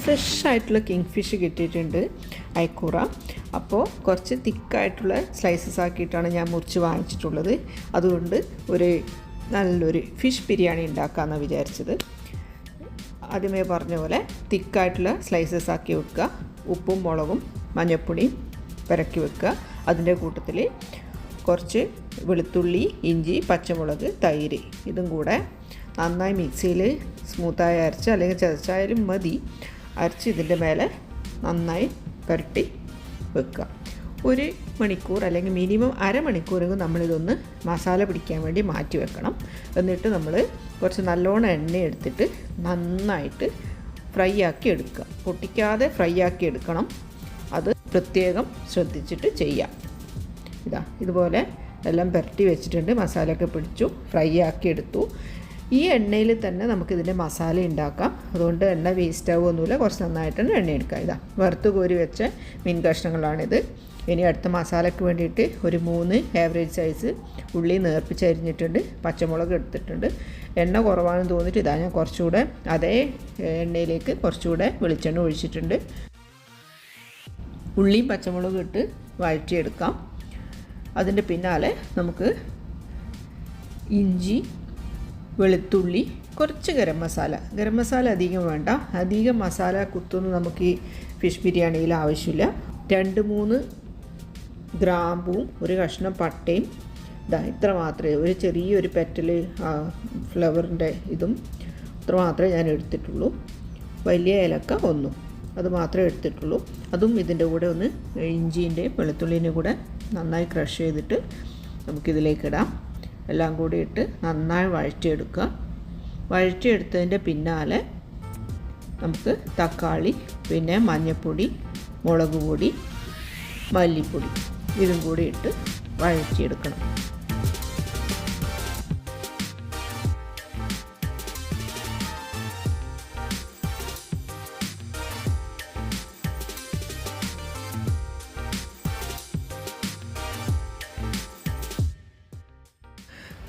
Fresh ആയിട്ടുള്ള king fish കിട്ടിയിട്ടുണ്ട്, അയക്കൂറ. അപ്പോൾ കുറച്ച് തിക്കായിട്ടുള്ള സ്ലൈസസ് ആക്കിയിട്ടാണ് ഞാൻ മുറിച്ച് വാങ്ങിച്ചിട്ടുള്ളത്. അതുകൊണ്ട് നല്ലൊരു ഫിഷ് ബിരിയാണി ഉണ്ടാക്കാമെന്നാണ് വിചാരിച്ചത്. ആദ്യമേ പറഞ്ഞ പോലെ തിക്കായിട്ടുള്ള സ്ലൈസസ് ആക്കി വെക്കുക. ഉപ്പും മുളകും മഞ്ഞൾപ്പൊടിയും പുരക്കി വെക്കുക. അതിൻ്റെ കൂട്ടത്തിൽ കുറച്ച് വെളുത്തുള്ളി, ഇഞ്ചി, പച്ചമുളക്, തൈര് ഇതും കൂടെ നന്നായി മിക്സിയിൽ സ്മൂത്തായി അരച്ച് അല്ലെങ്കിൽ ചതച്ചായാലും മതി, അരച്ച് ഇതിൻ്റെ മേലെ നന്നായി പുരട്ടി വെക്കുക. 1 മണിക്കൂർ അല്ലെങ്കിൽ മിനിമം അരമണിക്കൂറെങ്കിലും നമ്മളിതൊന്ന് മസാല പിടിക്കാൻ വേണ്ടി മാറ്റി വെക്കണം. എന്നിട്ട് നമ്മൾ കുറച്ച് നല്ലോണം എണ്ണ എടുത്തിട്ട് നന്നായിട്ട് ഫ്രൈ ആക്കി എടുക്കുക. പൊട്ടിക്കാതെ ഫ്രൈ ആക്കി എടുക്കണം. അത് പ്രത്യേകം ശ്രദ്ധിച്ചിട്ട് ചെയ്യാം. ഇതുപോലെ എല്ലാം പുരട്ടി വെച്ചിട്ടുണ്ട്. മസാലയൊക്കെ പിടിച്ചു, ഫ്രൈ ആക്കി എടുത്തു. ഈ എണ്ണയിൽ തന്നെ നമുക്കിതിൻ്റെ മസാല ഉണ്ടാക്കാം. അതുകൊണ്ട് എണ്ണ വേസ്റ്റ് ആവുമൊന്നുമില്ല. കുറച്ച് നന്നായിട്ട് എണ്ണ എടുക്കാം. വറുത്ത് കോരി വെച്ച മീൻ കഷ്ണങ്ങളാണിത്. ഇനി അടുത്ത മസാലയ്ക്ക് വേണ്ടിയിട്ട് ഒരു 3 ആവറേജ് സൈസ് ഉള്ളി നേർപ്പിച്ചരിഞ്ഞിട്ടുണ്ട്, പച്ചമുളക് എടുത്തിട്ടുണ്ട്. എണ്ണ കുറവാണെന്ന് തോന്നിയിട്ട് ഞാൻ കുറച്ചുകൂടെ അതേ എണ്ണയിലേക്ക് കുറച്ചുകൂടെ വെളിച്ചെണ്ണ ഒഴിച്ചിട്ടുണ്ട്. ഉള്ളിയും പച്ചമുളകും ഇട്ട് വഴറ്റിയെടുക്കാം. അതിൻ്റെ പിന്നാലെ നമുക്ക് ഇഞ്ചി, വെളുത്തുള്ളി, കുറച്ച് ഗരം മസാല അധികം വേണ്ട. അധികം മസാല കുത്തൊന്നും നമുക്ക് ഈ ഫിഷ് ബിരിയാണിയിൽ ആവശ്യമില്ല. 2-3 ഗ്രാമ്പും ഒരു കഷ്ണം പട്ടയും ഇത്ര മാത്രമേ, ഒരു ചെറിയൊരു പെറ്റൽ ഫ്ലവറിൻ്റെ ഇതും ഇത്ര മാത്രമേ ഞാൻ എടുത്തിട്ടുള്ളൂ. വലിയ ഏലക്ക 1 അത് മാത്രമേ എടുത്തിട്ടുള്ളൂ. അതും ഇതിൻ്റെ കൂടെ ഒന്ന് ഇഞ്ചിൻ്റെയും വെളുത്തുള്ളിൻ്റെയും കൂടെ നന്നായി ക്രഷ് ചെയ്തിട്ട് നമുക്കിതിലേക്കിടാം. എല്ലാം കൂടി ഇട്ട് നന്നായി വഴറ്റിയെടുക്കുക. വഴറ്റിയെടുത്തതിൻ്റെ പിന്നാലെ നമുക്ക് തക്കാളി, പിന്നെ മഞ്ഞൾപ്പൊടി, മുളക് പൊടി, മല്ലിപ്പൊടി ഇതും കൂടി ഇട്ട് വഴറ്റിയെടുക്കണം.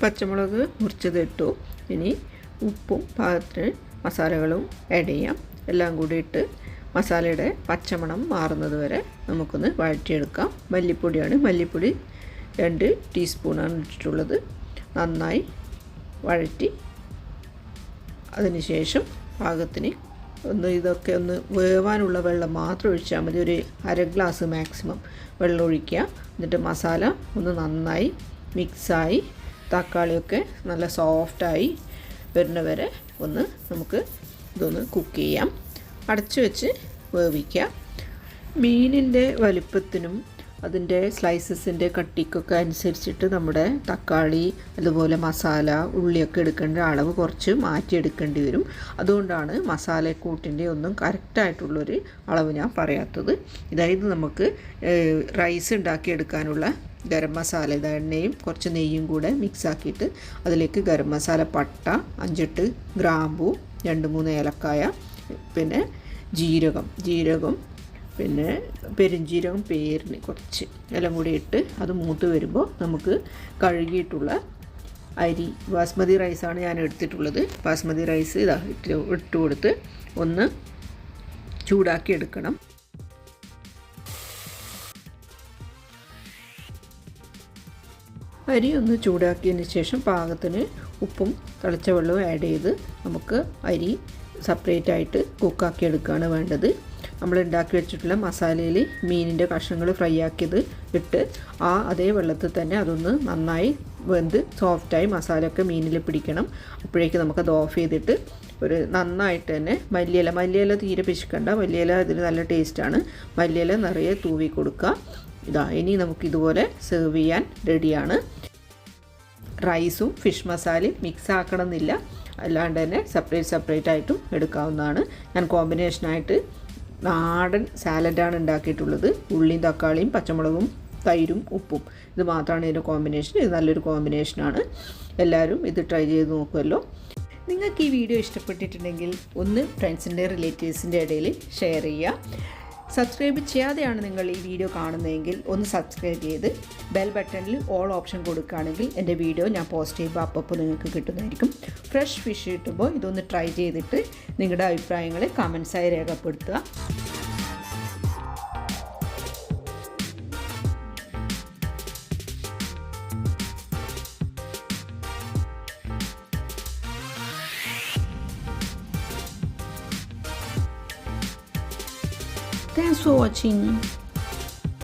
പച്ചമുളക് മുറിച്ചതിട്ടു. ഇനി ഉപ്പും പാകത്തിന് മസാലകളും ആഡ് ചെയ്യാം. എല്ലാം കൂടി ഇട്ട് മസാലയുടെ പച്ചമണം മാറുന്നത് വരെ നമുക്കൊന്ന് വഴറ്റിയെടുക്കാം. മല്ലിപ്പൊടി 2 ടീസ്പൂണാണ് ഇട്ടിട്ടുള്ളത്. നന്നായി വഴറ്റി അതിനുശേഷം പാകത്തിന് ഇതൊക്കെ ഒന്ന് വേവാനുള്ള വെള്ളം മാത്രം ഒഴിച്ചാൽ മതി. ഒരു 1/2 ഗ്ലാസ് മാക്സിമം വെള്ളം ഒഴിക്കുക. എന്നിട്ട് മസാല ഒന്ന് നന്നായി മിക്സായി തക്കാളിയൊക്കെ നല്ല സോഫ്റ്റായി വരുന്നവരെ നമുക്ക് ഇതൊന്ന് കുക്ക് ചെയ്യാം. അടച്ചു വെച്ച് വേവിക്കുക. മീനിൻ്റെ വലിപ്പത്തിനും അതിൻ്റെ സ്ലൈസസിൻ്റെ കട്ടിക്കൊക്കെ അനുസരിച്ചിട്ട് നമ്മുടെ തക്കാളി, അതുപോലെ മസാല, ഉള്ളിയൊക്കെ എടുക്കേണ്ട അളവ് കുറച്ച് മാറ്റിയെടുക്കേണ്ടി വരും. അതുകൊണ്ടാണ് മസാലക്കൂട്ടിൻ്റെ ഒന്നും കറക്റ്റായിട്ടുള്ളൊരു അളവ് ഞാൻ പറയാത്തത്. ഇതായത് നമുക്ക് റൈസ് ഉണ്ടാക്കിയെടുക്കാനുള്ള ഗരം മസാല, എണ്ണയും കുറച്ച് നെയ്യും കൂടെ മിക്സാക്കിയിട്ട് അതിലേക്ക് ഗരം മസാല, പട്ട, 5-8 ഗ്രാമ്പു, 2-3 ഏലക്കായ, പിന്നെ ജീരകം, പിന്നെ പെരുംജീരകം പേരിന് കുറച്ച് എല്ലാം കൂടി ഇട്ട് അത് മൂത്ത് വരുമ്പോൾ നമുക്ക് കഴുകിയിട്ടുള്ള അരി, ബാസ്മതി റൈസാണ് ഞാൻ എടുത്തിട്ടുള്ളത്. ബാസ്മതി റൈസ് ഇട്ട് കൊടുത്ത് ഒന്ന് ചൂടാക്കി എടുക്കണം. അരി ഒന്ന് ചൂടാക്കിയതിന് ശേഷം പാകത്തിന് ഉപ്പും തിളച്ച വെള്ളവും ആഡ് ചെയ്ത് നമുക്ക് അരി സെപ്പറേറ്റ് ആയിട്ട് കുക്കാക്കി എടുക്കുകയാണ് വേണ്ടത്. നമ്മൾ ഉണ്ടാക്കി വെച്ചിട്ടുള്ള മസാലയിൽ മീനിൻ്റെ കഷ്ണങ്ങൾ ഫ്രൈ ആക്കിയത് ഇട്ട് അതേ വെള്ളത്തിൽ തന്നെ അതൊന്ന് നന്നായി വെന്ത് സോഫ്റ്റായി മസാലയൊക്കെ മീനിൽ പിടിക്കണം. അപ്പോഴേക്ക് നമുക്കത് ഓഫ് ചെയ്തിട്ട് നന്നായിട്ട് തന്നെ മല്ലിയില തീരെ പിശുക്കണ്ട. മല്ലിയില അതിന് നല്ല ടേസ്റ്റാണ്. മല്ലിയില നിറയെ തൂവി കൊടുക്കുക. ഇനി നമുക്കിതുപോലെ സെർവ് ചെയ്യാൻ റെഡിയാണ്. റൈസും ഫിഷ് മസാലയും മിക്സ് ആക്കണമെന്നില്ല, അല്ലാണ്ട് തന്നെ സെപ്പറേറ്റ് ആയിട്ടും എടുക്കാവുന്നതാണ്. ഞാൻ കോമ്പിനേഷനായിട്ട് നാടൻ സാലഡാണ് ഉണ്ടാക്കിയിട്ടുള്ളത്. ഉള്ളിയും തക്കാളിയും പച്ചമുളകും തൈരും ഉപ്പും ഇത് മാത്രമാണ് ഇതിൻ്റെ കോമ്പിനേഷൻ. ഇത് നല്ലൊരു കോമ്പിനേഷനാണ്. എല്ലാവരും ഇത് ട്രൈ ചെയ്ത് നോക്കുമല്ലോ. നിങ്ങൾക്ക് ഈ വീഡിയോ ഇഷ്ടപ്പെട്ടിട്ടുണ്ടെങ്കിൽ ഒന്ന് ഫ്രണ്ട്സിൻ്റെ റിലേറ്റീവ്സിൻ്റെ ഇടയിൽ ഷെയർ ചെയ്യുക. സബ്സ്ക്രൈബ് ചെയ്യാതെയാണ് നിങ്ങൾ ഈ വീഡിയോ കാണുന്നതെങ്കിൽ ഒന്ന് സബ്സ്ക്രൈബ് ചെയ്ത് ബെൽ ബട്ടണിൽ ഓൾ ഓപ്ഷൻ കൊടുക്കുകയാണെങ്കിൽ എൻ്റെ വീഡിയോ ഞാൻ പോസ്റ്റ് ചെയ്യുമ്പോൾ അപ്പോൾ നിങ്ങൾക്ക് കിട്ടുന്നതായിരിക്കും. ഫ്രഷ് ഫിഷ് കിട്ടുമ്പോൾ ഇതൊന്ന് ട്രൈ ചെയ്തിട്ട് നിങ്ങളുടെ അഭിപ്രായങ്ങൾ കമൻസായി രേഖപ്പെടുത്തുക. Thanks for watching.